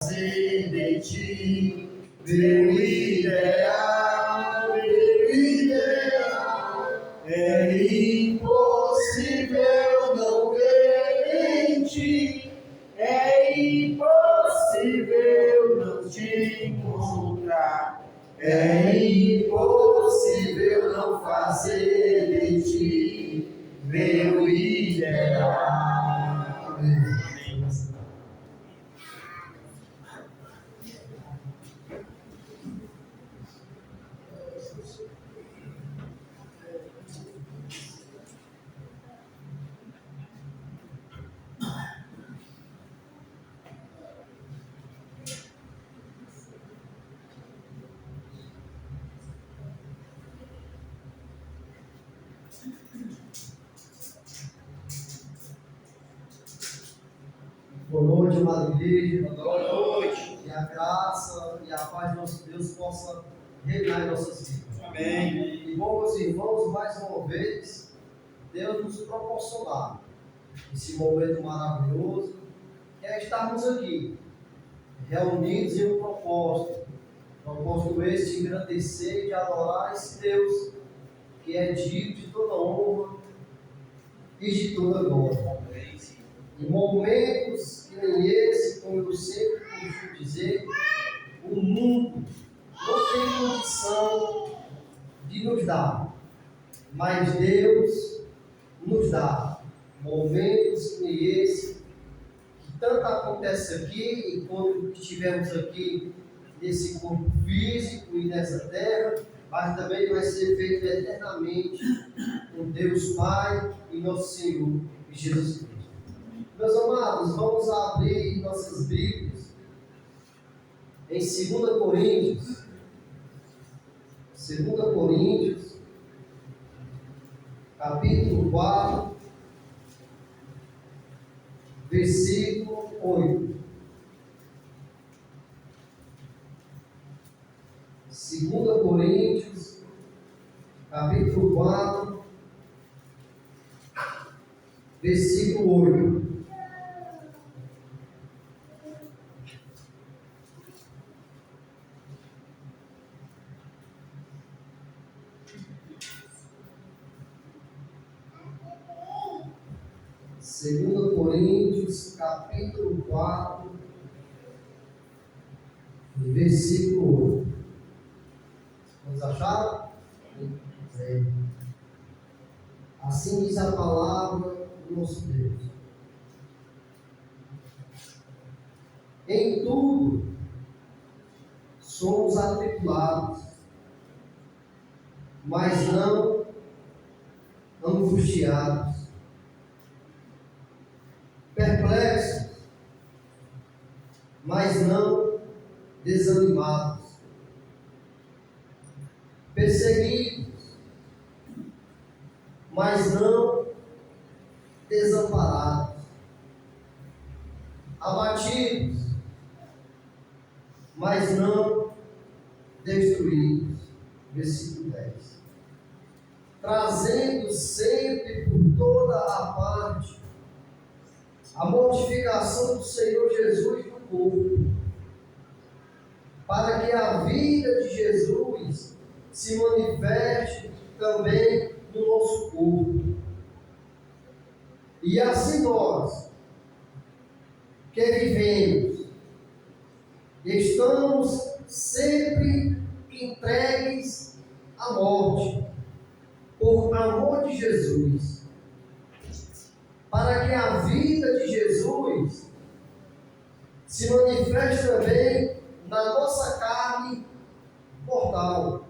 fazer de ti meu ideal, é impossível não ver em ti, é impossível não te encontrar, é impossível não fazer de ti meu ideal. Boa noite, amada igreja. Boa noite. Que a graça e a paz de nosso Deus possa reinar em nossas vidas. Amém. E bons irmãos, mais uma vez, Deus nos proporcionar esse momento maravilhoso, que é estarmos aqui, reunidos em um propósito esse de engrandecer e de adorar esse Deus, que é digno de toda honra e de toda glória. Em momentos que nem esse, como eu sempre costumo dizer, o mundo não tem condição de nos dar, mas Deus nos dá momentos que nem esse, que tanto acontece aqui, enquanto estivermos aqui nesse corpo físico e nessa terra, mas também vai ser feito eternamente com Deus Pai e nosso Senhor Jesus Cristo. Meus amados, vamos abrir nossas Bíblias em 2 Coríntios. 2 Coríntios, capítulo 4, versículo 8. 2 Coríntios, capítulo 4, versículo 8. Segunda Coríntios, capítulo 4, versículo 8. Vamos achar? É. Assim diz a palavra do nosso Deus. Em tudo somos atribulados, mas não angustiados, perplexos, mas não desanimados, perseguidos, mas não desamparados, abatidos, mas não destruídos. Versículo 10. Trazendo sempre por toda a parte a mortificação do Senhor Jesus no corpo, para que a vida de Jesus se manifeste também no nosso corpo. E assim nós, que vivemos, estamos sempre entregues à morte, por amor de Jesus, para que a vida de Jesus se manifeste também na nossa carne mortal,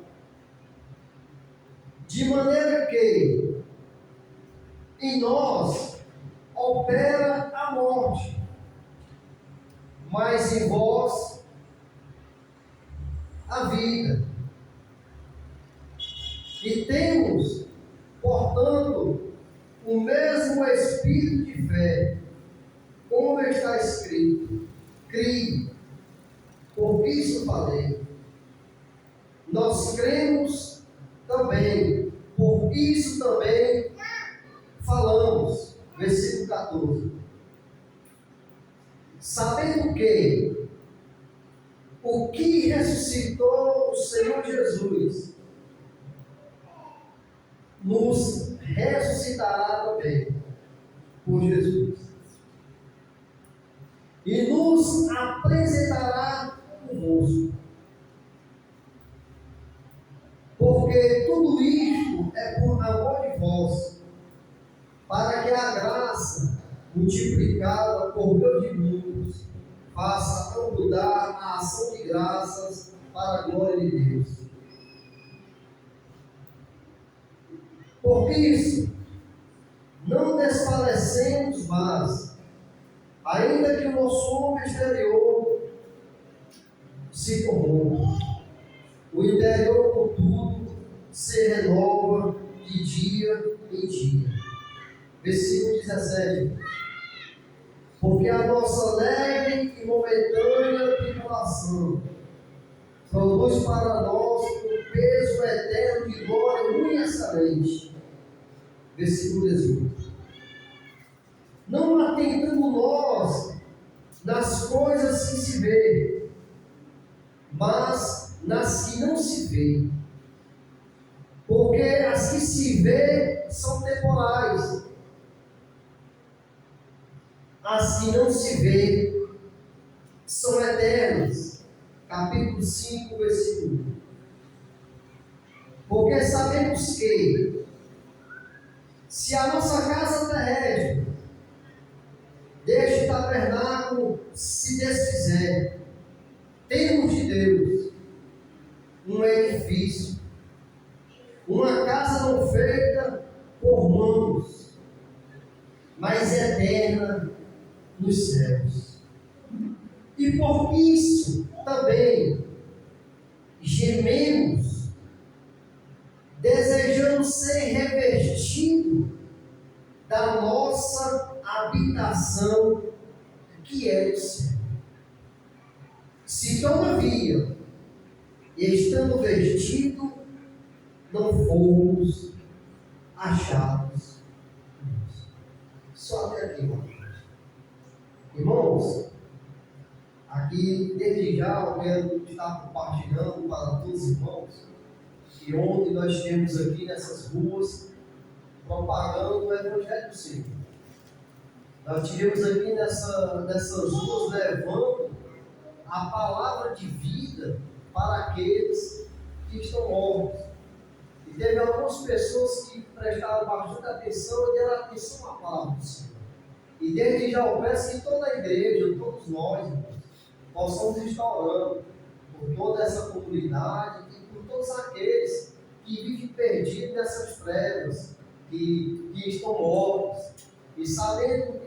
de maneira que em nós opera a morte, mas em vós a vida. E temos, portanto, o mesmo espírito de fé, como está escrito: crie, por isso falei. Nós cremos também, por isso também falamos. Versículo 14. Sabendo que o que ressuscitou o Senhor Jesus nos ressuscitará também por Jesus. E nos apresentará convosco. Porque tudo isto é por amor de vós, para que a graça, multiplicada por meio de mundos, faça abundar a ação de graças para a glória de Deus. Por isso, não desfalecemos mais, ainda que o nosso homem exterior se corrompa, o interior, contudo, se renova de dia em dia. Versículo 17. Porque a nossa leve e momentânea tribulação produz para nós um peso eterno de glória muito excelente. Versículo 18. Não atentando nós nas coisas que se vê, mas nas que não se vê. Porque as que se vê são temporais, as que não se vê são eternas. Capítulo 5, versículo 1. Porque sabemos que, se a nossa casa terrestre deste tabernáculo se desfizer, temos de Deus um edifício, uma casa não feita por mãos, mas eterna nos céus. E por isso também gememos, desejando ser revestidos da nossa habitação que é o céu. Se todavia, estando vestido, não fomos achados. Só até aqui, irmãos. Aqui, desde já, eu quero estar compartilhando para todos os irmãos que ontem nós temos aqui nessas ruas propagando o Evangelho do Senhor. Nós tivemos aqui nessas ruas levando a palavra de vida para aqueles que estão mortos. E teve algumas pessoas que prestaram bastante atenção e deram atenção à palavra do Senhor. E desde já eu peço que toda a igreja, todos nós, irmãos, possamos estar orando por toda essa comunidade e por todos aqueles que vivem perdidos nessas trevas, que estão mortos. E sabendo,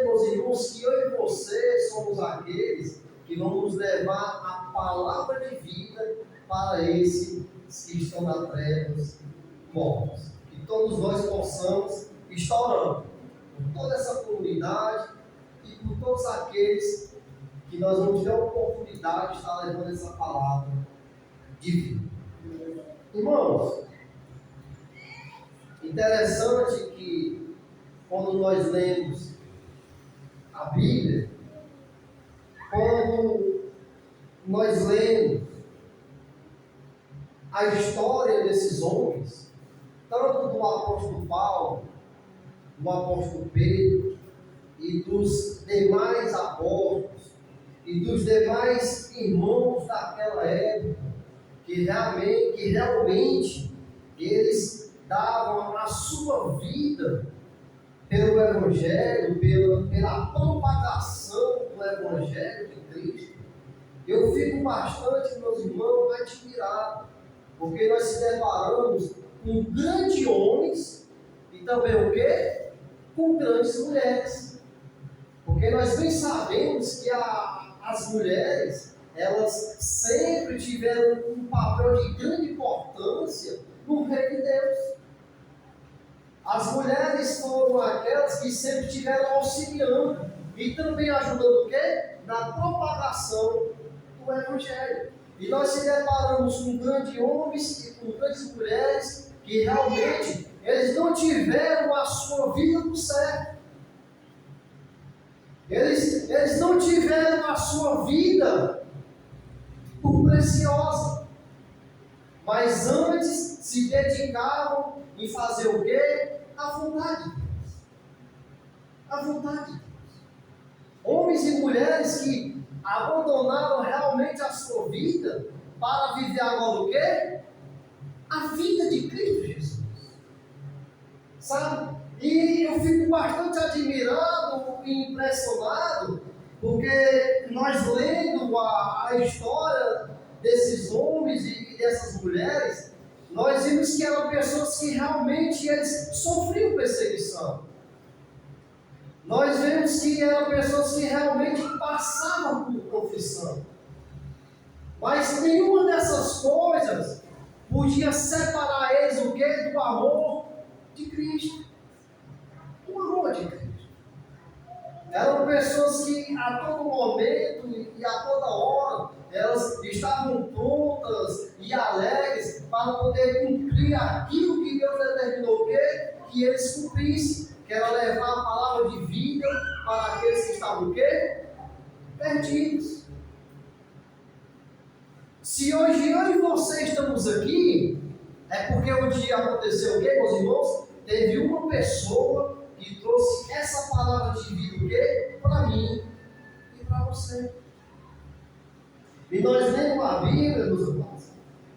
meus irmãos, que eu e você somos aqueles que vamos levar a palavra de vida para esses que estão nas trevas mortos. Que todos nós possamos estar orando por toda essa comunidade e por todos aqueles que nós vamos ter a oportunidade de estar levando essa palavra de vida. Irmãos, interessante que quando nós lemos a Bíblia, quando nós lemos a história desses homens, tanto do apóstolo Paulo, do apóstolo Pedro e dos demais apóstolos e dos demais irmãos daquela época, que realmente eles davam a sua vida pelo Evangelho, pela propagação do Evangelho de Cristo. Eu fico bastante, meus irmãos, admirado, porque nós se deparamos com grandes homens e também o quê? Com grandes mulheres. Porque nós bem sabemos que as mulheres, elas sempre tiveram um papel de grande importância no reino de Deus. As mulheres foram aquelas que sempre estiveram auxiliando e também ajudando o quê? Na propagação do Evangelho. E nós se deparamos com grandes homens e com grandes mulheres que realmente eles não tiveram a sua vida no certo. Eles não tiveram a sua vida por preciosa. Mas antes se dedicavam em fazer o quê? A vontade de Deus. A vontade de Deus. Homens e mulheres que abandonaram realmente a sua vida para viver agora o quê? A vida de Cristo Jesus. Sabe? E eu fico bastante admirado e impressionado, porque nós lendo a história desses homens e dessas mulheres, nós vimos que eram pessoas que realmente eles sofriam perseguição. Nós vemos que eram pessoas que realmente passavam por confissão. Mas nenhuma dessas coisas podia separar eles o quê? Do amor de Cristo. Do amor de Cristo. Eram pessoas que a todo momento e a toda hora elas estavam prontas e alegres para poder cumprir aquilo que Deus determinou que eles cumprissem, que era levar a palavra de vida para aqueles que estavam o quê? Perdidos. Se hoje eu e você estamos aqui, é porque um dia aconteceu o quê, meus irmãos? Teve uma pessoa que trouxe essa palavra de vida o quê? Para mim e para você. E nós lendo a Bíblia, meus irmãos,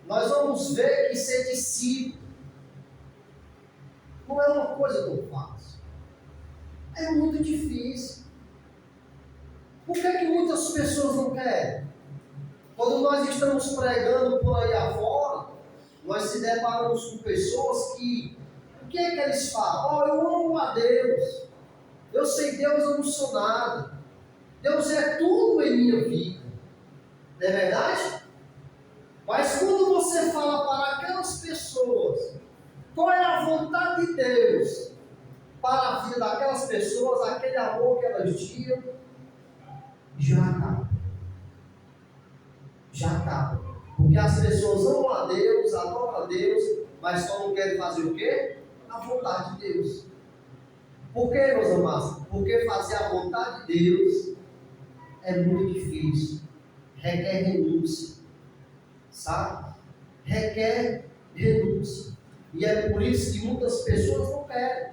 nós vamos ver que ser discípulo não é uma coisa tão fácil. É muito difícil. Por que muitas pessoas não querem? Quando nós estamos pregando por aí afora, nós se deparamos com pessoas que, o que é que eles falam? Oh, eu amo a Deus. Eu sei Deus, eu não sou nada. Deus é tudo em minha vida. Não é verdade? Mas quando você fala para aquelas pessoas, qual é a vontade de Deus para a vida daquelas pessoas, aquele amor que elas tinham, já acaba. Já acaba. Porque as pessoas amam a Deus, adoram a Deus, mas só não querem fazer o quê? A vontade de Deus. Por quê, meus amados? Porque fazer a vontade de Deus é muito difícil. Requer renúncia. Sabe? Requer renúncia. E é por isso que muitas pessoas não querem.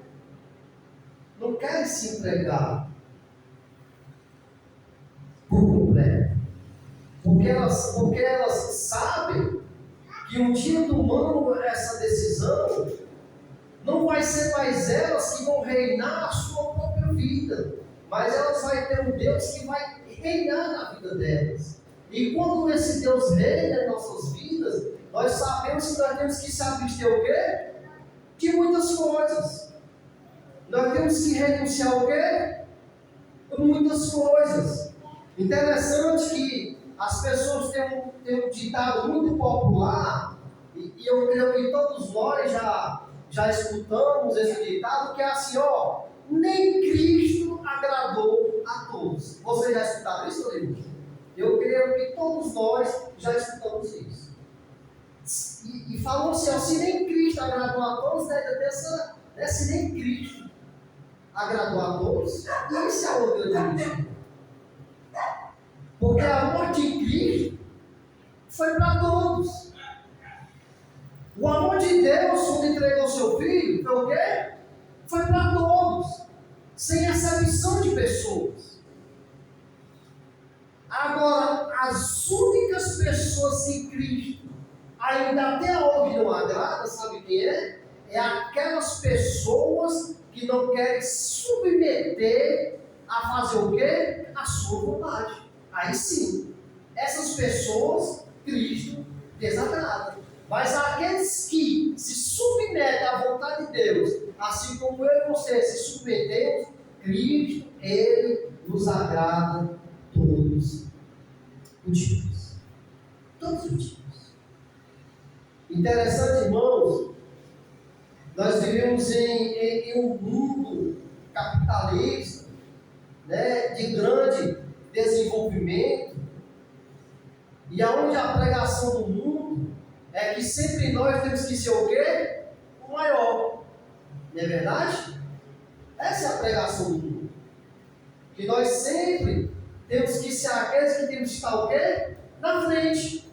Não querem se entregar por completo. Porque elas sabem que um dia tomando essa decisão, não vai ser mais elas que vão reinar a sua própria vida, mas elas vão ter um Deus que vai reinar na vida delas. E quando esse Deus reina em nossas vidas, nós sabemos que nós temos que se abster o quê? De muitas coisas. Nós temos que renunciar o quê? Muitas coisas. Interessante que as pessoas têm um ditado muito popular, e eu creio que todos nós já escutamos esse ditado, que é assim, ó, nem Cristo agradou a todos. Vocês já escutaram isso, Rodrigo? Eu creio que todos nós já escutamos isso. E falou assim, ó, se nem Cristo agradou a todos, se nem Cristo agradou a todos, isso é outra mentira. Porque a morte de Cristo foi para todos. O amor de Deus, quando entregou seu filho, foi o quê? Foi para todos, sem exceção de pessoas. Agora, as únicas pessoas que Cristo ainda até hoje não agrada, sabe quem é? É aquelas pessoas que não querem submeter a fazer o quê? A sua vontade. Aí sim, essas pessoas, Cristo desagrada. Mas aqueles que se submetem à vontade de Deus, assim como eu e você se submetemos, Cristo, Ele nos agrada todos os dias. Todos os dias. Interessante, irmãos, nós vivemos em um mundo capitalista, né, de grande desenvolvimento, e aonde a pregação do mundo é que sempre nós temos que ser o quê? O maior. Não é verdade? Essa é a pregação do mundo. Que nós sempre temos que ser aqueles que temos que estar o quê? na frente.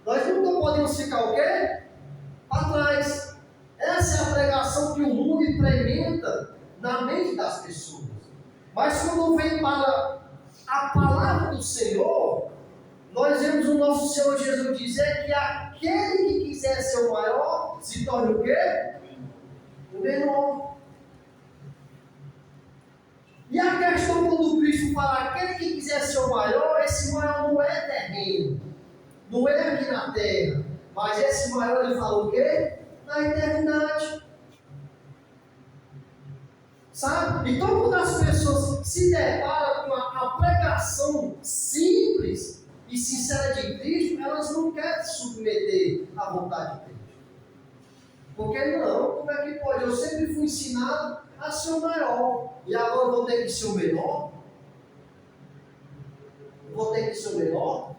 Nós nunca podemos ficar o quê? Para trás. Essa é a pregação que o mundo implementa na mente das pessoas. Mas quando vem para a palavra do Senhor, nós vemos o nosso Senhor Jesus dizer que aquele que quiser ser o maior, se torne o quê? O menor. E a questão quando Cristo fala, aquele que quiser ser o maior, esse maior não é terreno, não é aqui na terra, mas esse maior ele fala o quê? Na eternidade. Sabe? Então quando as pessoas se deparam com a pregação simples e sincera de Cristo, elas não querem se submeter à vontade de Cristo. Porque não, como é que pode? Eu sempre fui ensinado a ser o maior, e agora eu vou ter que ser o menor? Vou ter que ser o menor?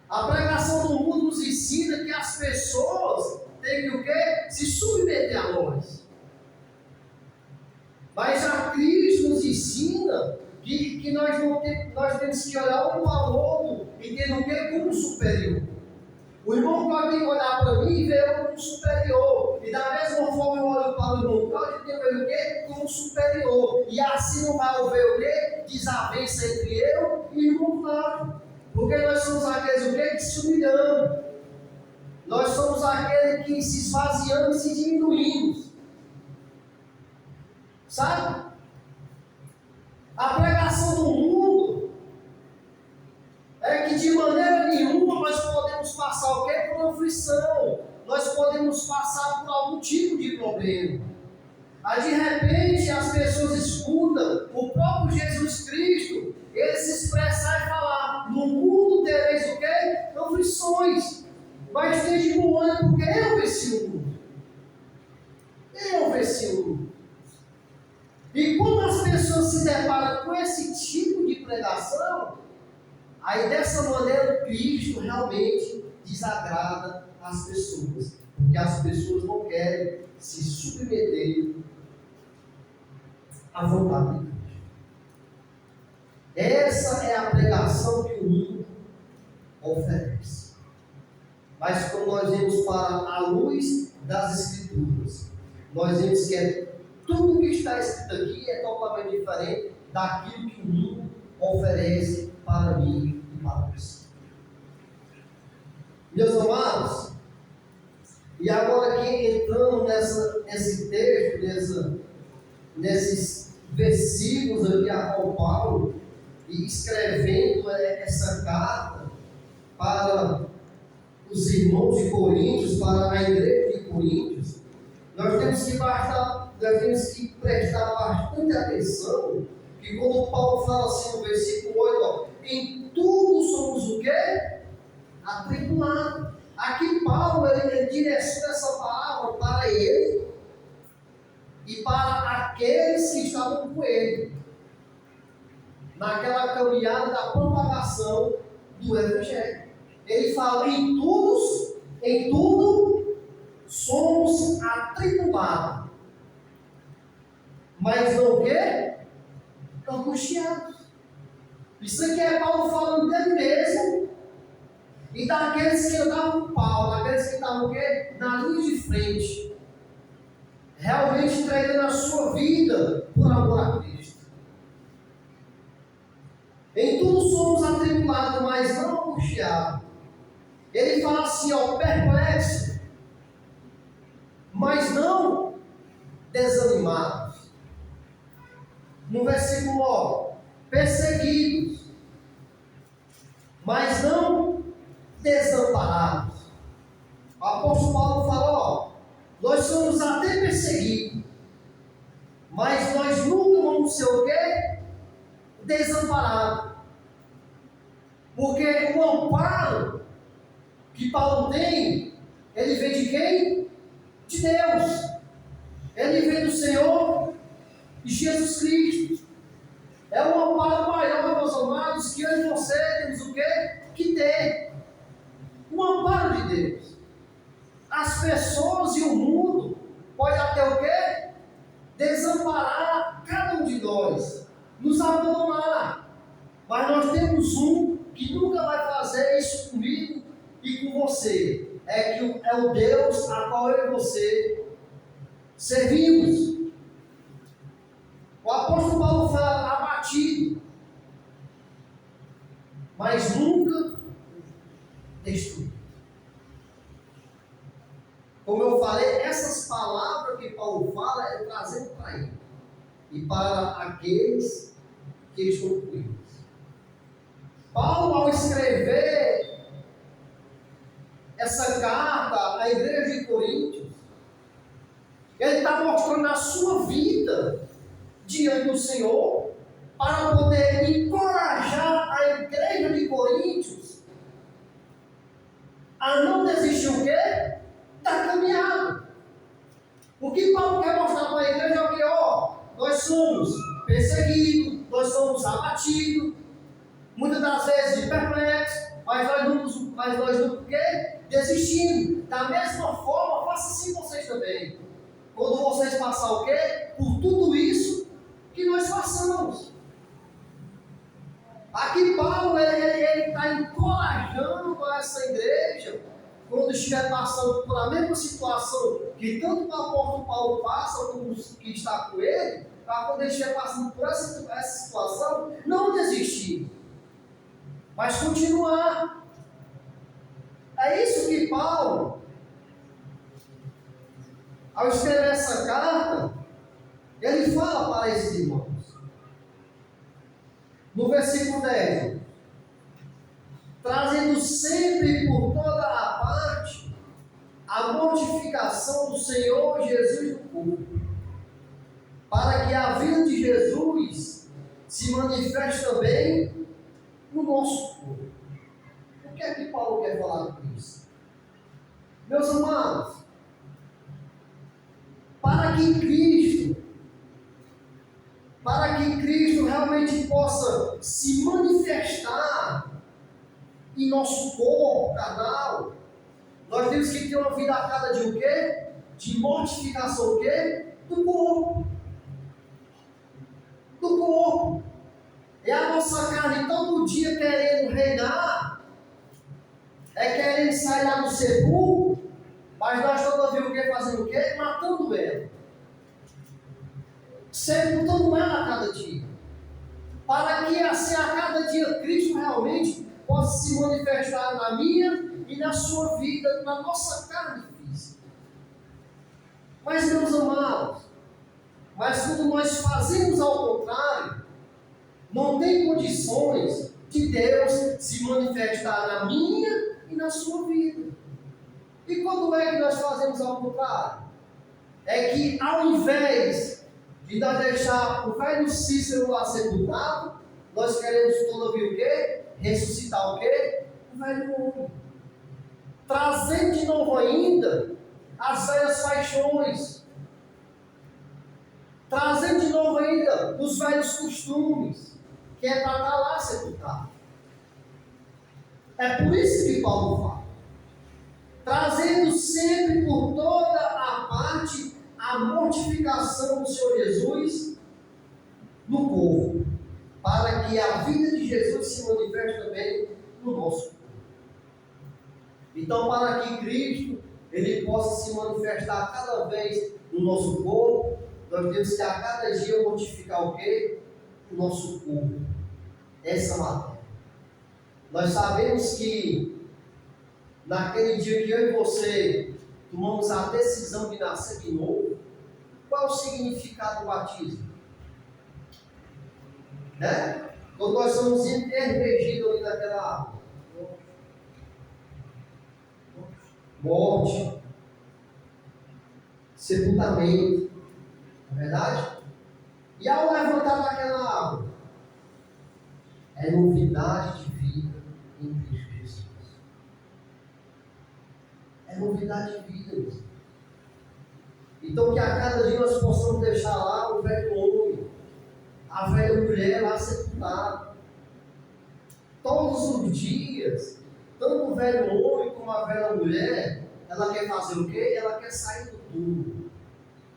A pregação do mundo nos ensina que as pessoas têm que o quê? Se submeter a nós. Mas a Cristo nos ensina que nós temos que olhar um para o outro e ter o quê? Como superior. O irmão pode olhar para mim e ver eu como superior. E da mesma forma eu olho para o irmão Cláudio e tenho ele o quê? Como superior. E assim não vai haver o quê? Desavença entre eu e o irmão Cláudio. Porque nós somos aqueles o quê? Que se humilhamos. Nós somos aqueles que se esvaziamos e se diminuímos. Sabe? A pregação do mundo é que de maneira nenhuma nós podemos passar o quê? Por aflição. Nós podemos passar por algum tipo de problema. Aí de repente as pessoas escutam o próprio Jesus Cristo, ele se expressar e falar, no mundo tereis o quê? Aflições. Mas esteja no ano, porque eu venci o mundo. Eu venci o mundo. E quando as pessoas se deparam com esse tipo de pregação, aí dessa maneira Cristo realmente desagrada as pessoas. Porque as pessoas não querem se submeter à vontade de Cristo. Essa é a pregação que o mundo oferece. Mas quando nós vemos para a luz das Escrituras, nós vemos que tudo que está escrito aqui é totalmente diferente daquilo que o mundo oferece para mim e para você. Meus amados, e agora aqui entrando nesse texto, nesses versículos aqui a Paulo, e escrevendo essa carta para os irmãos de Coríntios, para a igreja de Coríntios, nós temos que prestar bastante atenção, que quando Paulo fala assim no versículo 8, ó, em tudo somos o quê? Atribulados. Aqui Paulo ele direciona essa palavra para ele e para aqueles que estavam com ele, naquela caminhada da propagação do Evangelho. Ele fala, em tudo somos atribulados. Mas não o quê? Angustiados. Isso aqui é Paulo falando dele mesmo e daqueles que andavam com Paulo, daqueles que estavam o quê? Na linha de frente, realmente entregando a sua vida por amor a Cristo. Em tudo somos atribulados, mas não angustiados. Ele fala assim, ó, perplexo, mas não desanimados. No versículo 9, perseguidos, mas não desamparados. O apóstolo Paulo fala, ó, nós somos até perseguidos, mas nós nunca vamos ser o quê? Desamparados. Porque o amparo que Paulo tem, ele vem de quem? De Deus. Ele vem do Senhor Jesus Cristo. É um amparo maior, meus amados, que eu e você temos o quê? Que ter. O amparo de Deus. As pessoas e o mundo podem até o quê? Desamparar cada um de nós. Nos abandonar. Mas nós temos um que nunca vai você é o Deus a qual eu e você servimos. O apóstolo Paulo fala abatido, mas nunca destruído. Como eu falei, essas palavras que Paulo fala é trazendo para ele e para aqueles que estão com eles. Paulo, ao escrever essa carta à igreja de Coríntios, ele está mostrando a sua vida diante do Senhor para poder encorajar a igreja de Coríntios a não desistir o quê? Da caminhada. O que Paulo quer mostrar para a igreja é o que? Nós somos perseguidos, nós somos abatidos, muitas das vezes perplexos, mas nós não quê? Desistimos. Da mesma forma, faça assim vocês também. Quando vocês passarem o quê? Por tudo isso que nós passamos. Aqui Paulo está encorajando essa igreja, quando estiver passando por a mesma situação que tanto o apóstolo Paulo passa, como os que está com ele, para quando ele estiver passando por essa situação, não desistir, mas continuar. É isso que Paulo, ao escrever essa carta, ele fala para esses irmãos. No versículo 10, trazendo sempre por toda a parte a mortificação do Senhor Jesus no corpo, para que a vida de Jesus se manifeste também no nosso corpo. O que é que Paulo quer falar com isso? Meus amados, para que Cristo realmente possa se manifestar em nosso corpo carnal, nós temos que ter uma vida a cada dia o quê? De mortificação o quê? Do corpo. Do corpo. É a nossa carne todo dia querendo reinar, é querendo sair lá do sepulcro, mas nós toda vez o quê? Fazendo o quê? Matando ela. Sepultando ela a cada dia. Para que assim a cada dia Cristo realmente possa se manifestar na minha e na sua vida, na nossa carne física. Mas, meus amados, quando nós fazemos ao contrário, não tem condições de Deus se manifestar na minha e na sua vida. E quando é que nós fazemos ao contrário? É que ao invés de nós deixar o velho Cícero lá sepultado, nós queremos todavia o quê? Ressuscitar o quê? O velho homem. Trazendo de novo ainda as velhas paixões. Trazendo de novo ainda os velhos costumes, que é para estar lá sepultado. É por isso que Paulo fala. Trazendo sempre por toda a parte a mortificação do Senhor Jesus no corpo, para que a vida de Jesus se manifeste também no nosso corpo. Então, para que Cristo ele possa se manifestar cada vez no nosso corpo, nós temos que a cada dia mortificar o quê? O nosso corpo. Essa matéria. Nós sabemos que naquele dia que eu e você tomamos a decisão de nascer de novo, qual é o significado do batismo? Né? Quando nós somos imergidos ali naquela água. Morte, sepultamento, não é verdade? E ao levantar daquela água, é novidade de vida em Cristo Jesus. É novidade de vida, meus. Então que a cada dia nós possamos deixar lá o velho homem, a velha mulher lá sepultada. Todos os dias, tanto o velho homem como a velha mulher, ela quer fazer o quê? Ela quer sair do túmulo.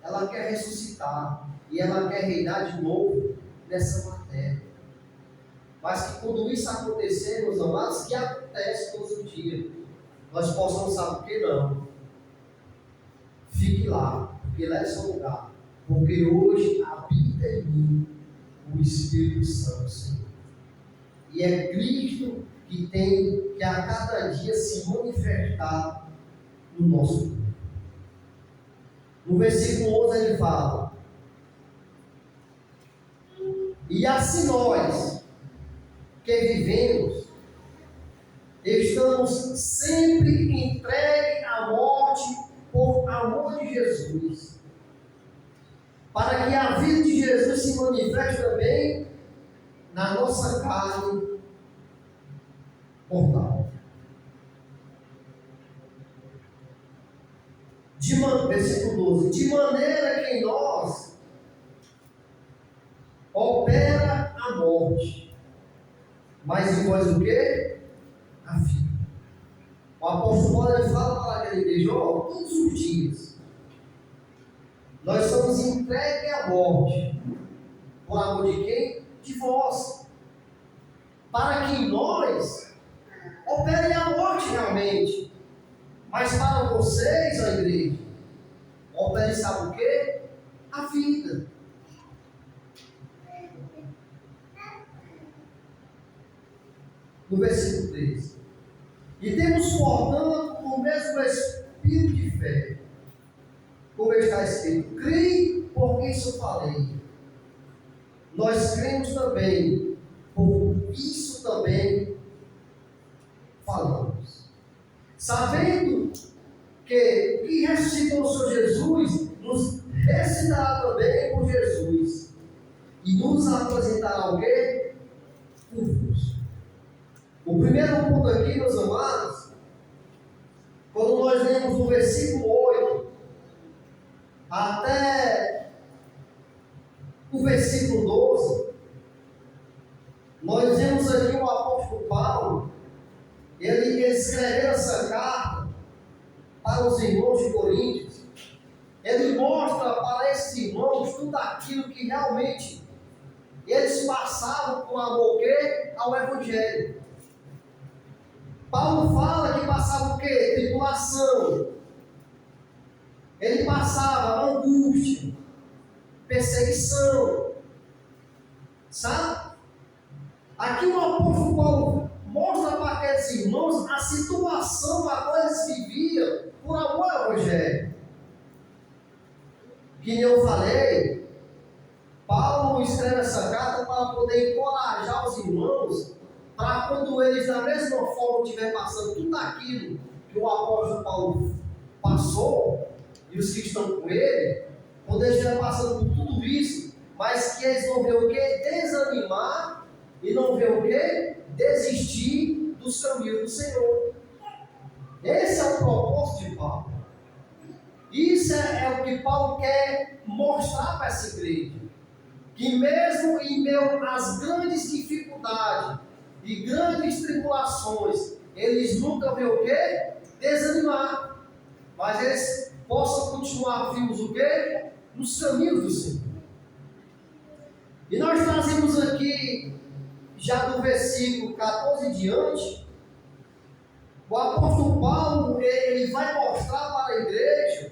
Ela quer ressuscitar. E ela quer reinar de novo nessa matéria. Mas que quando isso acontecer, meus amados, que acontece todos os dias. nós possamos saber que não. Fique lá, porque lá é seu lugar. Porque hoje habita em mim o Espírito Santo, Senhor. E é Cristo que tem que a cada dia se manifestar no nosso corpo. No versículo 11 ele fala: e assim nós que vivemos, estamos sempre entregues à morte por amor de Jesus, para que a vida de Jesus se manifeste também na nossa carne mortal. Versículo 12: de maneira que em nós opera a morte, mas em vós o quê? A vida. O apóstolo Paulo ele fala para aquela igreja: ó, todos os dias nós somos entregues à morte, por amor de quem? De vós, para que em nós opere a morte realmente, mas para vocês, a igreja, opere, sabe o quê? A vida. No versículo 13: e temos, portanto, o mesmo espírito de fé, como está escrito: creio, porque isso falei. Nós cremos também, por isso também falamos. Sabendo que o que ressuscitou o Senhor Jesus, nos ressuscitará também por Jesus, e nos apresentará o quê? Convosco. O primeiro ponto aqui, meus amados, quando nós lemos o versículo 8 até o versículo 12, nós vemos aqui o apóstolo Paulo, ele escreveu essa carta para os irmãos de Coríntios. Ele mostra para esses irmãos tudo aquilo que realmente eles passavam com amor ao Evangelho. Paulo fala que passava o quê? Tribulação. Ele passava angústia, perseguição. Sabe? Aqui o apóstolo Paulo mostra para aqueles irmãos a situação a qual eles viviam por amor ao Evangelho. Que eu falei, Paulo escreve essa carta para poder encorajar os irmãos, para quando eles da mesma forma estiverem passando tudo aquilo que o apóstolo Paulo passou, e os que estão com ele, quando eles estiverem passando por tudo isso, mas que eles não vejam o que? Desanimar, e não vejam o que? Desistir dos caminhos do Senhor. Esse é o propósito de Paulo. Isso é o que Paulo quer mostrar para essa igreja. Que mesmo em meio às grandes dificuldades e grandes tribulações, eles nunca vêem o quê? Desanimar. Mas eles possam continuar vivos o quê? Nos caminhos do Senhor. E nós trazemos aqui, já do versículo 14 em diante, o apóstolo Paulo, ele vai mostrar para a igreja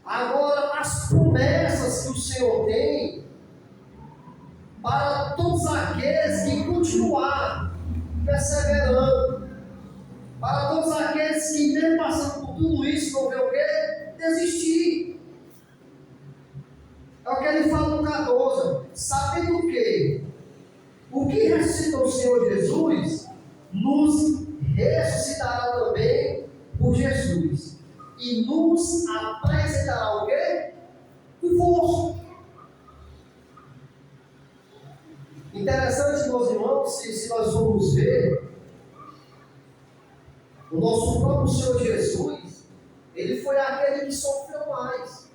agora as promessas que o Senhor tem para todos aqueles que continuar perseverando, para todos aqueles que mesmo passando por tudo isso não vê o quê? Desistir. É o que ele fala no 14: sabendo o que ressuscitou o Senhor Jesus, nos ressuscitará também por Jesus, e nos apresentará o quê? Convosco. Interessante, meus irmãos, se nós formos ver, o nosso próprio Senhor Jesus, ele foi aquele que sofreu mais,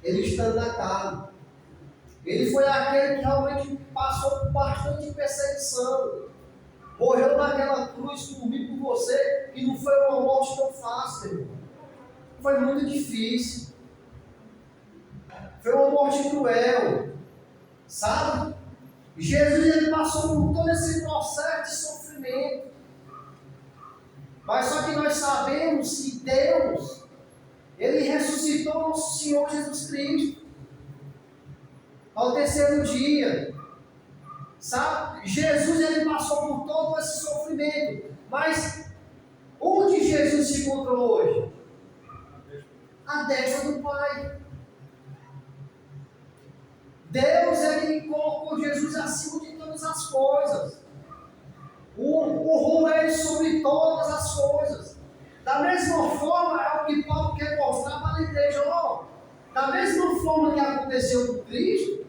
ele estando na carne. Ele foi aquele que realmente passou por bastante perseguição, morreu naquela cruz por mim, por você, e não foi uma morte tão fácil, irmão. Foi muito difícil, foi uma morte cruel, sabe? Jesus, ele passou por todo esse processo de sofrimento, Mas só que nós sabemos que Deus, Ele ressuscitou nosso Senhor Jesus Cristo ao terceiro dia. Sabe? Jesus, Ele passou por todo esse sofrimento. Mas onde Jesus se encontrou hoje? À destra do Pai. Deus, Ele colocou Jesus acima de todas as coisas. O Ele sobre todas as coisas. Da mesma forma, é o que Paulo quer mostrar para a igreja. Ó, da mesma forma que aconteceu com Cristo,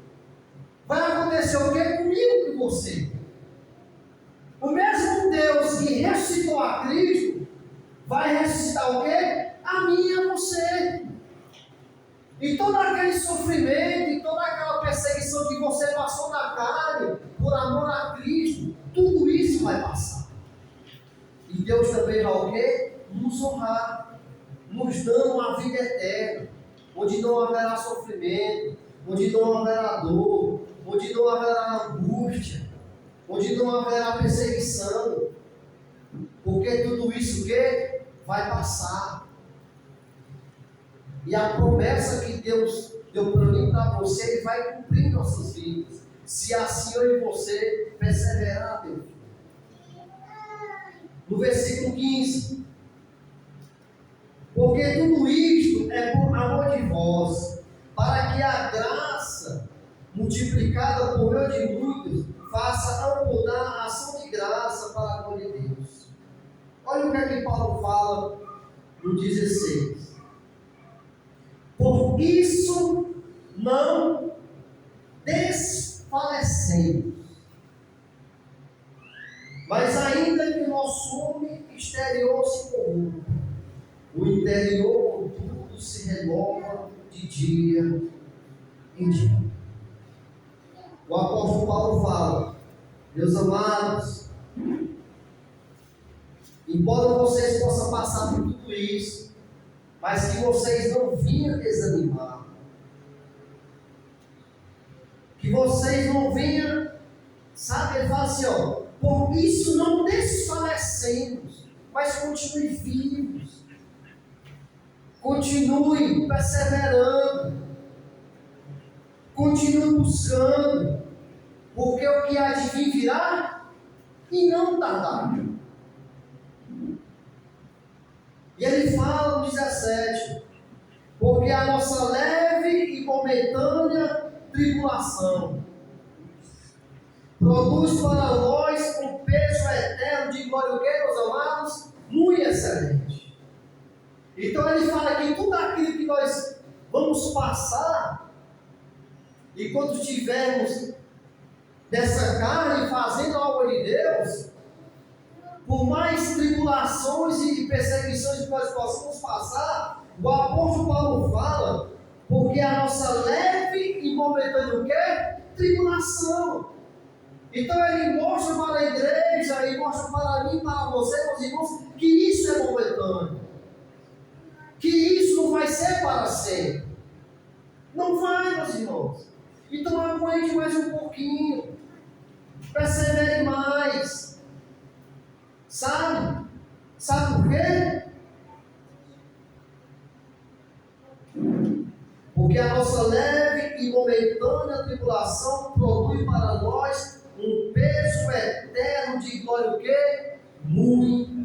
vai acontecer o que comigo e com você. O mesmo Deus que ressuscitou a Cristo, vai ressuscitar o quê? A mim e a você. E todo aquele sofrimento, e toda aquela perseguição que você passou na carne, por amor a Cristo, tudo isso vai passar. E Deus também vai o quê? Nos honrar, nos dando uma vida eterna, onde não haverá sofrimento, onde não haverá dor, onde não haverá angústia, onde não haverá perseguição, porque tudo isso que vai passar. E a promessa que Deus deu para mim e para você, Ele vai cumprir em nossas vidas, se assim eu e você perseverar, Deus. No versículo 15: porque tudo isto é por amor de vós, para que a graça, multiplicada por meio de muitos, faça abundar a ação de graça para a glória de Deus. Olha o que é que Paulo fala no 16. Por isso não desfalecemos, mas ainda que o nosso homem exterior se corrompa, o interior tudo se renova de dia em dia. O apóstolo Paulo fala: meus amados, embora vocês possam passar por tudo isso, mas que vocês não venham desanimar, que vocês não venham, sabe, ele fala assim, ó, por isso não desfalecemos, mas continue vivos, continue perseverando, continue buscando, porque o que há de vir virá e não tardará. E ele fala no 17: porque a nossa leve e momentânea tribulação produz para nós um peso eterno de glória, o que, meus amados? Muito excelente. Então ele fala que tudo aquilo que nós vamos passar, enquanto estivermos nessa carne fazendo a obra de Deus, por mais tribulações e perseguições que nós possamos passar, o apóstolo Paulo fala, porque a nossa leve e momentânea o quê? Tribulação. Então ele mostra para a igreja, ele mostra para mim, para você, meus irmãos, que isso é momentâneo, que isso não vai ser para sempre. Não vai, meus irmãos. Então aguente mais um pouquinho, persevere mais. Sabe por quê? Porque a nossa leve e momentânea tribulação produz para nós um peso eterno de glória, o quê? Muito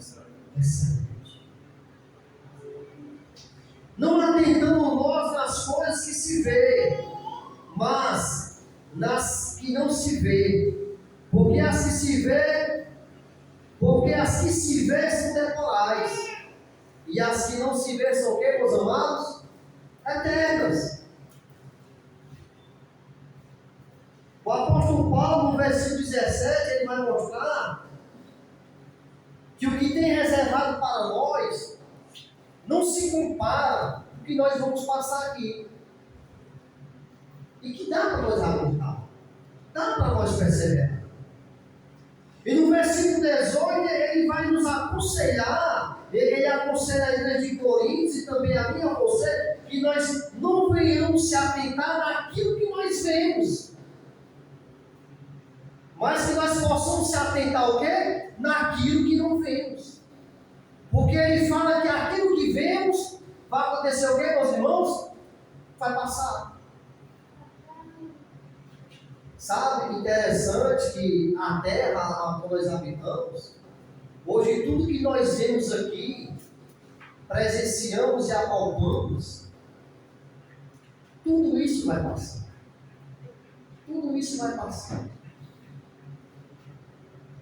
excelente. Não atentando nós nas coisas que se vê, mas nas que não se vê, porque as que se vê são temporais, e as que não se vê são o quê, meus amados? Eternas. O apóstolo Paulo, no versículo 17, ele vai mostrar que o que tem reservado para nós não se compara com o que nós vamos passar aqui. E que dá para nós aguentar, dá para nós perseverar. E no versículo 18 ele vai nos aconselhar, ele aconselha a igreja de Coríntios e também a mim e a você, que nós não venhamos se atentar naquilo que nós vemos, mas que nós possamos se atentar ao quê? Naquilo que não vemos. Porque ele fala que aquilo que vemos vai acontecer o quê, meus irmãos? Vai passar. Sabe, interessante que a terra a qual nós habitamos, hoje tudo que nós vemos aqui, presenciamos e apalpamos, tudo isso vai passar. Tudo isso vai passar.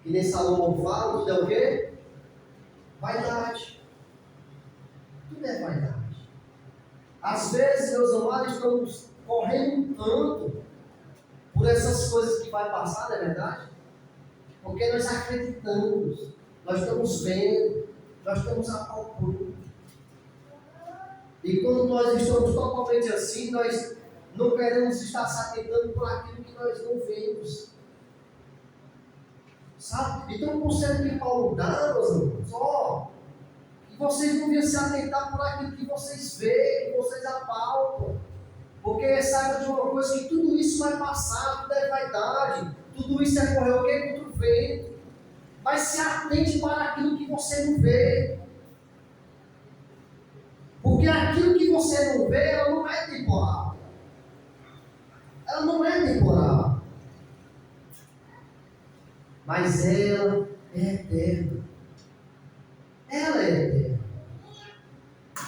E nem Salomão fala, tudo é o quê? Vaidade. Tudo é vaidade. Às vezes, meus amados, estamos correndo tanto por essas coisas que vai passar, não é verdade? Porque nós acreditamos, nós estamos vendo, nós estamos apalpando. E quando nós estamos totalmente assim, nós não queremos estar se atentando por aquilo que nós não vemos. Sabe? Então o conselho que Paulo dá, meus irmãos, que vocês não deviam se atentar por aquilo que vocês veem, que vocês apalpam. Porque saiba de uma coisa, que tudo isso vai passar, tudo é vaidade, tudo isso é correr o quê? Contra o vento. Mas se atente para aquilo que você não vê. Porque aquilo que você não vê, ela não é temporal. Ela não é temporal. Mas ela é eterna. Ela é eterna.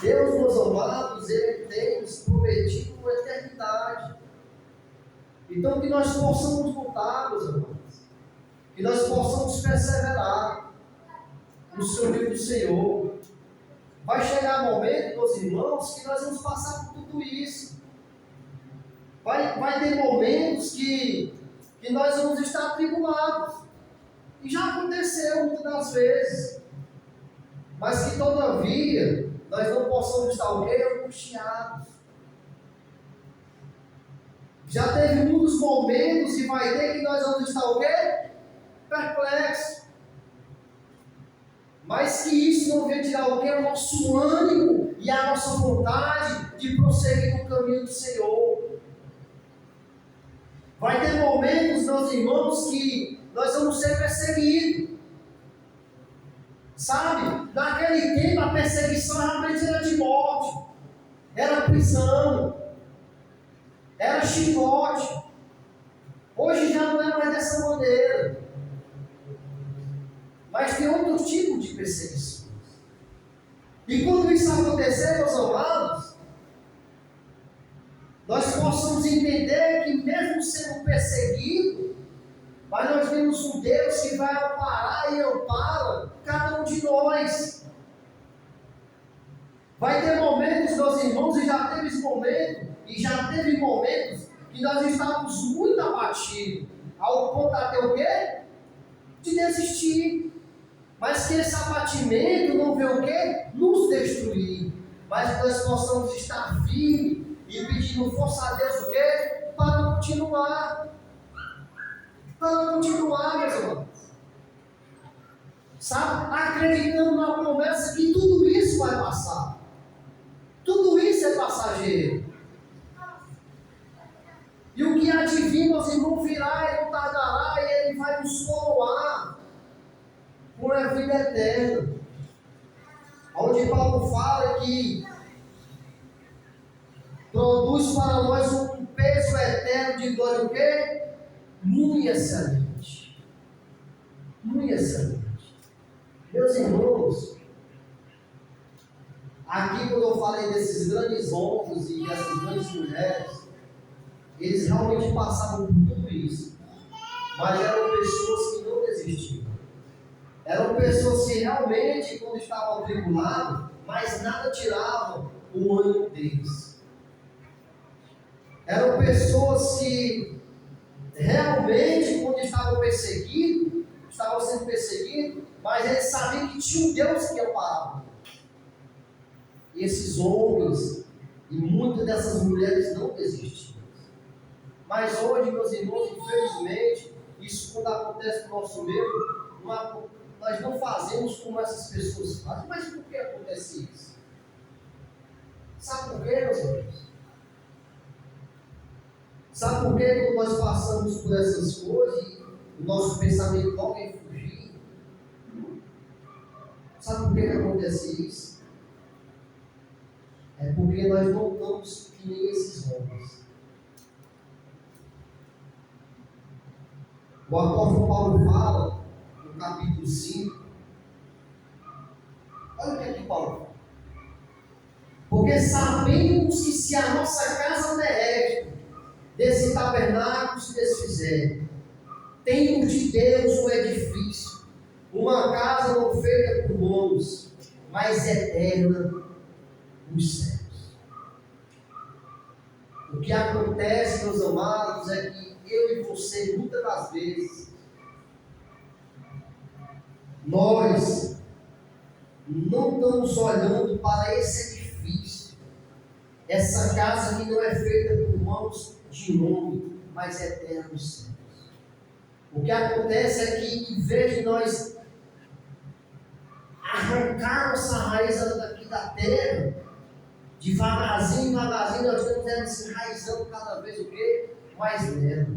Deus, meus amados, Ele tem nos prometido uma eternidade. Então que nós possamos lutar, meus irmãos. Que nós possamos perseverar no serviço do Senhor. Vai chegar um momento, meus irmãos, que nós vamos passar por tudo isso. Vai ter momentos que nós vamos estar atribulados. E já aconteceu muitas das vezes. Mas que todavia nós não possamos estar o quê? Angustiados. Já teve muitos momentos e vai ter que nós vamos estar o quê? Perplexos. Mas que isso não venha tirar o quê? O nosso ânimo e a nossa vontade de prosseguir no caminho do Senhor. Vai ter momentos, meus irmãos, que nós vamos ser perseguidos. Sabe? Naquele tempo a perseguição realmente era de morte, era prisão, era chicote. Hoje já não é mais dessa maneira. Mas tem outro tipo de perseguição. E quando isso acontecer, meus amados, nós possamos entender que mesmo sendo perseguido, mas nós temos um Deus que vai amparar e ampara cada um de nós. Vai ter momentos, meus irmãos, e já teve momentos que nós estávamos muito abatidos, ao ponto até o quê? De desistir. Mas que esse abatimento não venha o quê? Nos destruir. Mas que nós possamos estar firmes e pedindo força a Deus o quê? Para continuar. Para continuar, meus irmãos. Sabe? Acreditando na promessa que tudo isso vai passar. Tudo isso é passageiro. E o que há de vir, meus irmãos, virá e não tardará, e Ele vai nos coroar por a vida eterna. Onde Paulo fala que produz para nós um peso eterno de glória, o quê? Muito excelente. Muito excelente. Meus irmãos, aqui quando eu falei desses grandes homens e dessas grandes mulheres, eles realmente passavam por tudo isso. Mas eram pessoas que não desistiam. Eram pessoas que realmente, quando estavam atribulados, mas nada tirava o ânimo deles. Eram pessoas que realmente, quando estavam sendo perseguidos, mas eles sabiam que tinha um Deus que amparava. E esses homens e muitas dessas mulheres não desistiram. Mas hoje, meus irmãos, infelizmente, isso quando acontece no nosso meio, nós não fazemos como essas pessoas fazem. Mas por que acontece isso? Sabe por quê, meus irmãos? Sabe por que quando nós passamos por essas coisas e o nosso pensamento logo é fugir? Sabe por que acontece isso? É porque nós não estamos que nem esses homens. O apóstolo Paulo fala, no capítulo 5, olha o que é que Paulo fala. Porque sabemos que se a nossa casa terrestre desse tabernáculo se desfizer, temos de Deus um edifício, uma casa não feita por mãos, mas eterna nos céus. O que acontece, meus amados, é que eu e você, muitas das vezes, nós não estamos olhando para esse edifício, essa casa que não é feita por mãos de homem, mas eterna nos céus. O que acontece é que, em vez de nós arrancarmos essa raiz daqui da terra, devagarzinho, devagarzinho, nós estamos se enraizando cada vez o quê? Mais nela.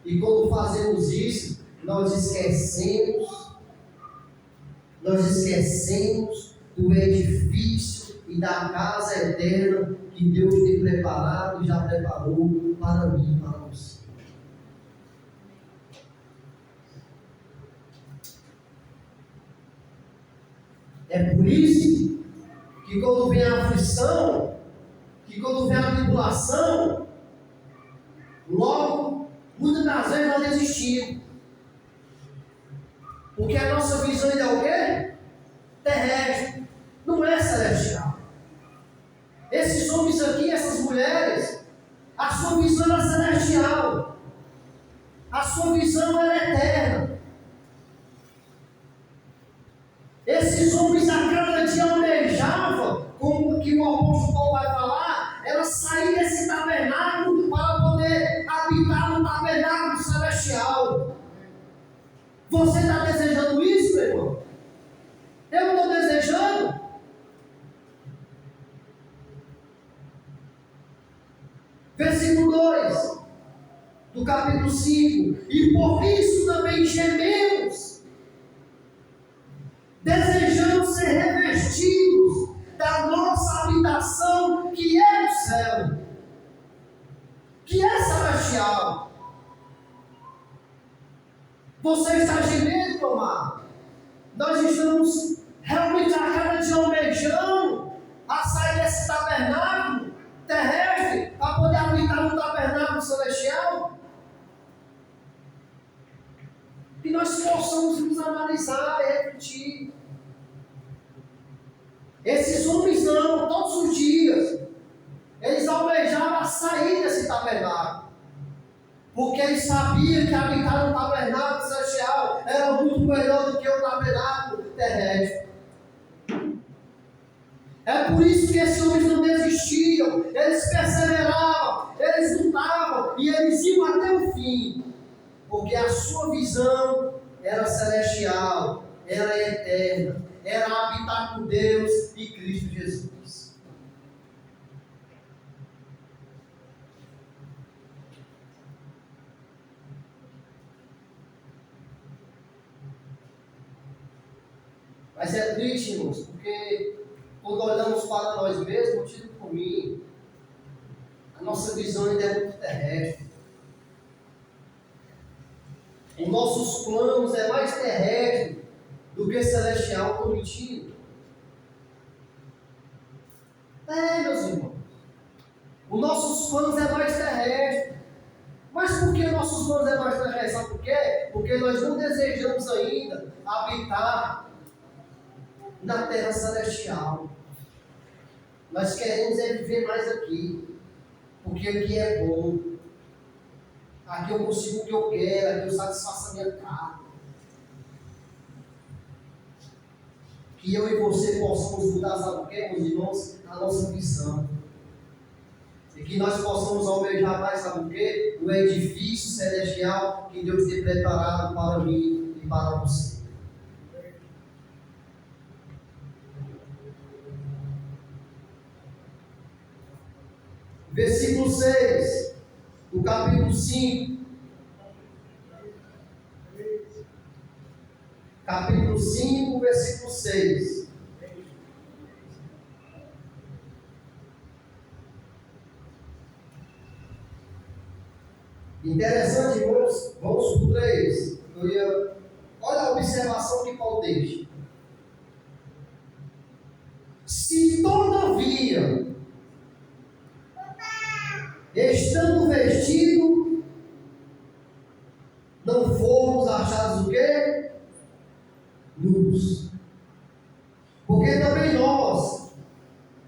E quando fazemos isso, nós esquecemos do edifício e da casa eterna que Deus tem preparado e já preparou para mim e para você. É por isso que quando vem a aflição, que quando vem a tribulação, logo, muitas das vezes nós desistimos. Porque a nossa visão ainda é o quê? Terrestre, não é celestial. Esses homens aqui, essas mulheres, a sua visão era celestial. A sua visão era eterna. Esses homens a cada dia almejavam, como que o apóstolo Paulo vai falar, era sair desse tabernáculo para poder habitar no tabernáculo celestial. Você está desejando isso, meu irmão? Eu estou desejando. Versículo 2 do capítulo 5: e por isso também gememos, desejando ser revestidos da nossa habitação que é no céu, que é celestial. Você está gemendo, meu amado? Nós estamos realmente a cada dia almejando a sair desse tabernáculo terrestre para poder habitar no tabernáculo celestial? Que nós possamos nos analisar e refletir. Esses homens não, todos os dias, eles almejavam a sair desse tabernáculo, porque eles sabiam que habitar no tabernáculo celestial era muito melhor do que o tabernáculo terrestre. É por isso que esses homens não desistiam, eles perseveravam, eles lutavam e eles iam até o fim, porque a sua visão era celestial, era eterna, era habitar com Deus e Cristo Jesus. Mas é triste, irmãos, porque quando olhamos para nós mesmos, tiro por mim, a nossa visão ainda é muito terrestre. Os nossos planos é mais terrestre do que celestial. Estou mentindo? Meus irmãos. Os nossos planos é mais terrestre. Mas por que nossos planos é mais terrestre? Sabe por quê? Porque nós não desejamos ainda habitar na terra celestial. Nós queremos é viver mais aqui, porque aqui é bom. Aqui eu consigo o que eu quero, aqui eu satisfaço a minha carne. Que eu e você possamos mudar, sabe o que, meus irmãos? A nossa visão. E que nós possamos almejar mais, sabe o que? O edifício celestial que Deus tem preparado para mim e para você. Versículo 6 do capítulo 5. Capítulo 5, 5, versículo 6. Interessante, irmãos, vamos para o 3. Olha a observação que Paulo deixa. Se todavia, estando vestido, não formos achados o quê? Nus. Porque também nós,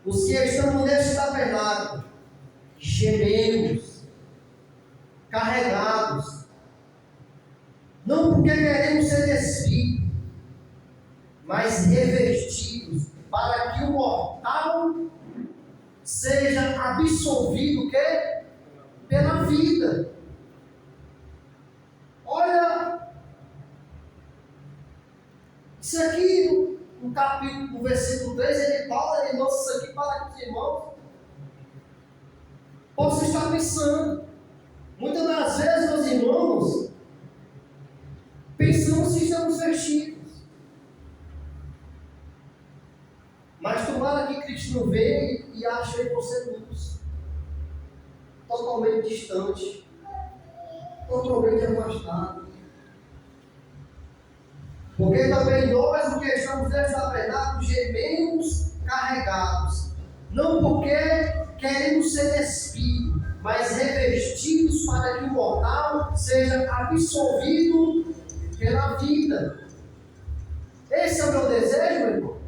os que estamos neste tabernáculo, gememos, carregados, não porque queremos ser despidos, mas revestidos, para que o mortal seja absolvido o quê? Pela vida. Olha, isso aqui, no capítulo, no versículo 3, ele fala, ele mostra isso aqui para que os irmãos possam estar pensando. Muitas das vezes, meus irmãos, pensamos que estamos vestidos. Mas tomara que Cristo não venha e ache em você luz. Totalmente distante. Totalmente afastado. Porque também nós, o que estamos nesse tabernáculo, gememos carregados. Não porque queremos ser despidos, mas revestidos para que o mortal seja absolvido pela vida. Esse é o meu desejo, meu irmão?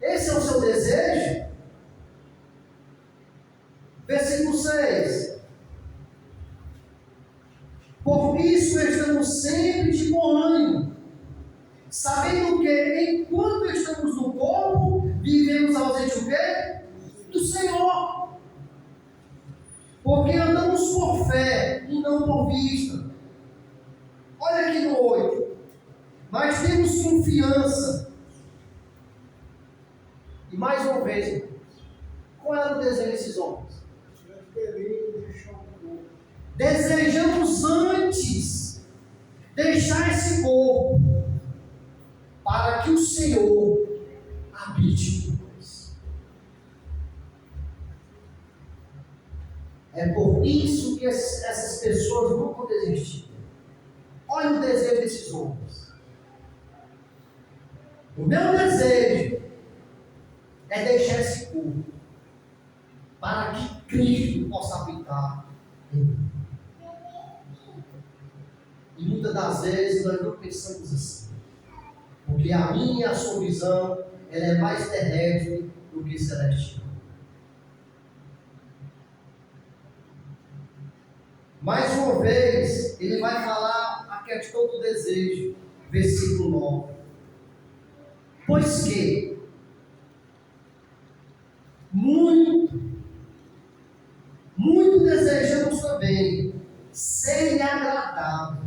Esse é o seu desejo? Versículo 6. Por isso estamos sempre de bom ânimo, sabendo que enquanto estamos no corpo, vivemos ausente o quê? Do Senhor. Porque andamos por fé e não por vista. Olha aqui no 8. Mas temos confiança. E mais uma vez, irmãos, qual era o desejo desses homens? Desejamos antes deixar esse corpo para que o Senhor habite em nós. É por isso que essas pessoas nunca desistiram. Olha o desejo desses homens. O meu desejo é deixar esse corpo para que Cristo possa habitar em mim. E muitas das vezes nós não pensamos assim, porque a minha e a sua visão ela é mais terrestre do que celestial. Mais uma vez, ele vai falar a questão do desejo, versículo 9. Pois que muito desejamos também ser-lhe agradável,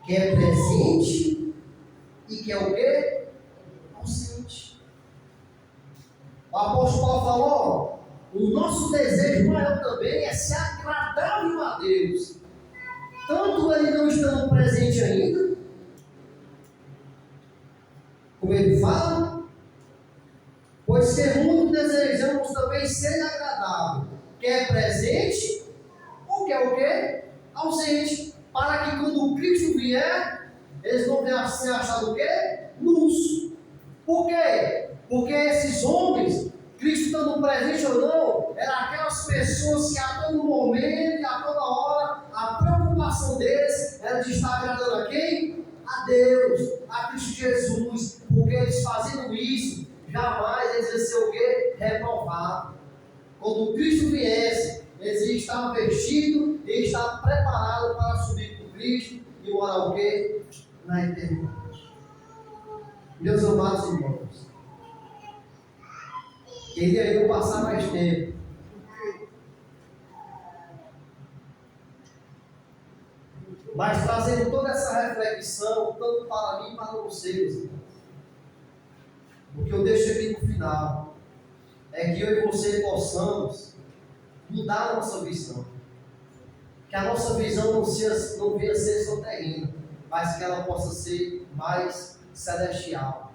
que é presente e que é o quê? Ausente. O apóstolo Paulo falou, o nosso desejo maior também é ser agradável a Deus, tanto ele não estando presente ainda, como ele fala, pois que muito desejamos também ser agradável, que é presente ou que é o quê? Ausente, para que quando Cristo vier, eles não venham ser achados o quê? Nus. Por quê? Porque esses homens, Cristo estando presente ou não, eram aquelas pessoas que a todo momento e a toda hora, a preocupação deles era de estar agradando a quem? A Deus, a Cristo Jesus, porque eles fazendo isso, jamais eles iam ser o quê? Reprovados. Quando Cristo viesse, eles iam estar vestidos e estar preparados para subir com Cristo e morar o quê? Na eternidade. Meus amados irmãos, queria eu passar mais tempo. Mas trazendo toda essa reflexão, tanto para mim e para vocês, irmãos. O que eu deixo aqui no final é que eu e você possamos mudar a nossa visão. Que a nossa visão não venha a ser só terrena, mas que ela possa ser mais celestial.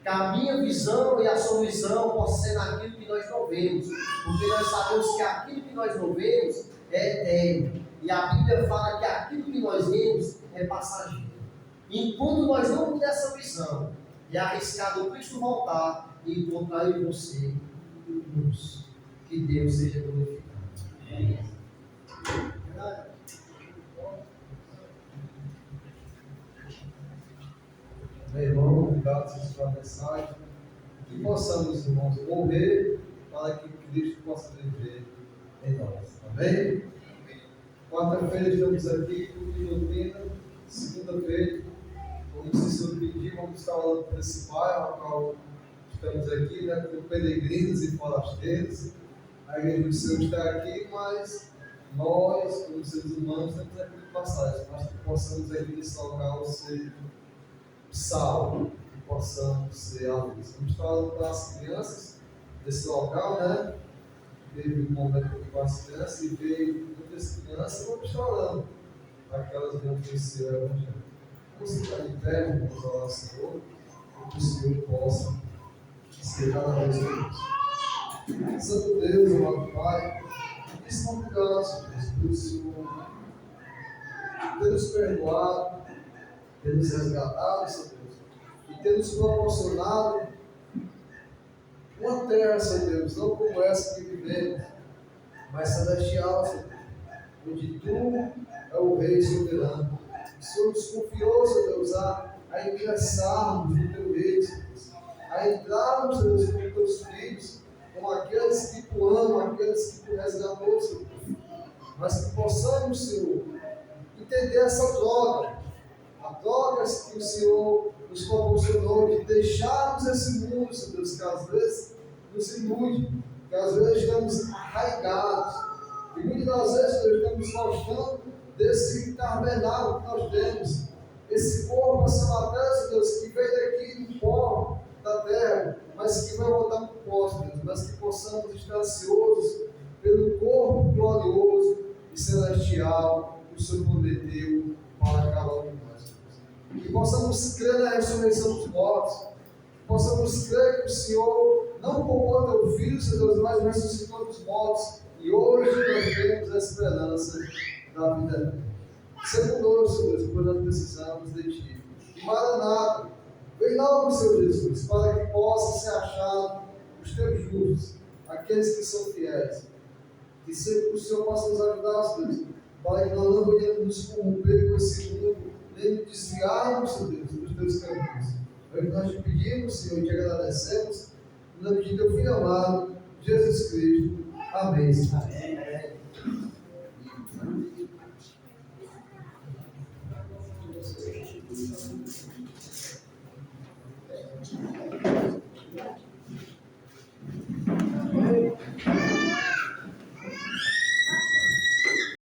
Que a minha visão e a sua visão possa ser naquilo que nós não vemos, porque nós sabemos que aquilo que nós não vemos é eterno, e a Bíblia fala que aquilo que nós vemos é passageiro. Enquanto nós não temos essa visão, é arriscado o Cristo voltar e encontrar eu e você luz. Que Deus seja glorificado. Meu irmão, obrigado por sua mensagem. Que possamos, irmãos, morrer para que Cristo possa viver em nós. Amém? Quarta-feira estamos aqui com o doutrina. Segunda-feira, como se senhor pediu, vamos estar falando para esse bairro ao qual estamos aqui, né, com peregrinos e forasteiros. A igreja do Senhor está aqui, mas nós, como seres humanos, temos aqui de passagem, mas que possamos aqui nesse local ser sal, que possamos ser a luz. Vamos falar para as crianças desse local, né? Teve um momento aqui com as crianças e veio muitas crianças, vamos falando para que elas venham conhecer o Evangelho. Vamos ficar de pé, vamos orar ao Senhor, para que o Senhor possa ser cada vez mais. Santo Deus, amado Pai, estamos obrigado, pelo Senhor, ter nos perdoado, ter nos resgatado, Senhor Deus, e ter nos proporcionado uma terra, Senhor Deus, não como essa que vivemos, mas celestial, Senhor Deus, onde Tu é o Rei soberano. O Senhor nos confiou, Senhor Deus, a ingressarmos no Teu reino, Senhor Deus, a entrarmos, Senhor Deus, com Teus filhos, como aqueles que Tu ama, aqueles que Tu resgatou, Senhor Deus, mas que possamos, Senhor, entender essa droga, a droga que o Senhor nos proporcionou de deixarmos esse mundo, Senhor Deus, que às vezes nos ilude, que às vezes estamos arraigados, e muitas das vezes nós estamos gostando desse tabernáculo que nós temos, esse corpo, essa matéria, Senhor Deus, que veio daqui do pó da terra, mas que vai voltar para o pó, Senhor Deus, mas que possamos estar ansiosos pelo corpo glorioso e celestial que o Senhor prometeu para cada um de nós. Que possamos crer na ressurreição dos mortos, que possamos crer que o Senhor não poupou teu filho, Senhor Deus, mas ressuscitou dos mortos, e hoje nós temos a esperança da vida eterna. Seja conosco, Deus, pois nós precisamos de Ti. E Maranata, vem logo, Senhor Jesus, para que possa ser achado os teus justos, aqueles que são fiéis. Que o Senhor possa nos ajudar, Senhor Deus, para que nós não venhamos nos corromper com esse mundo, nem nos desviarmos, Senhor Deus, dos teus caminhos. É o que nós te pedimos, Senhor, e te agradecemos, no nome de teu Filho amado, Jesus Cristo. Amém. Amém.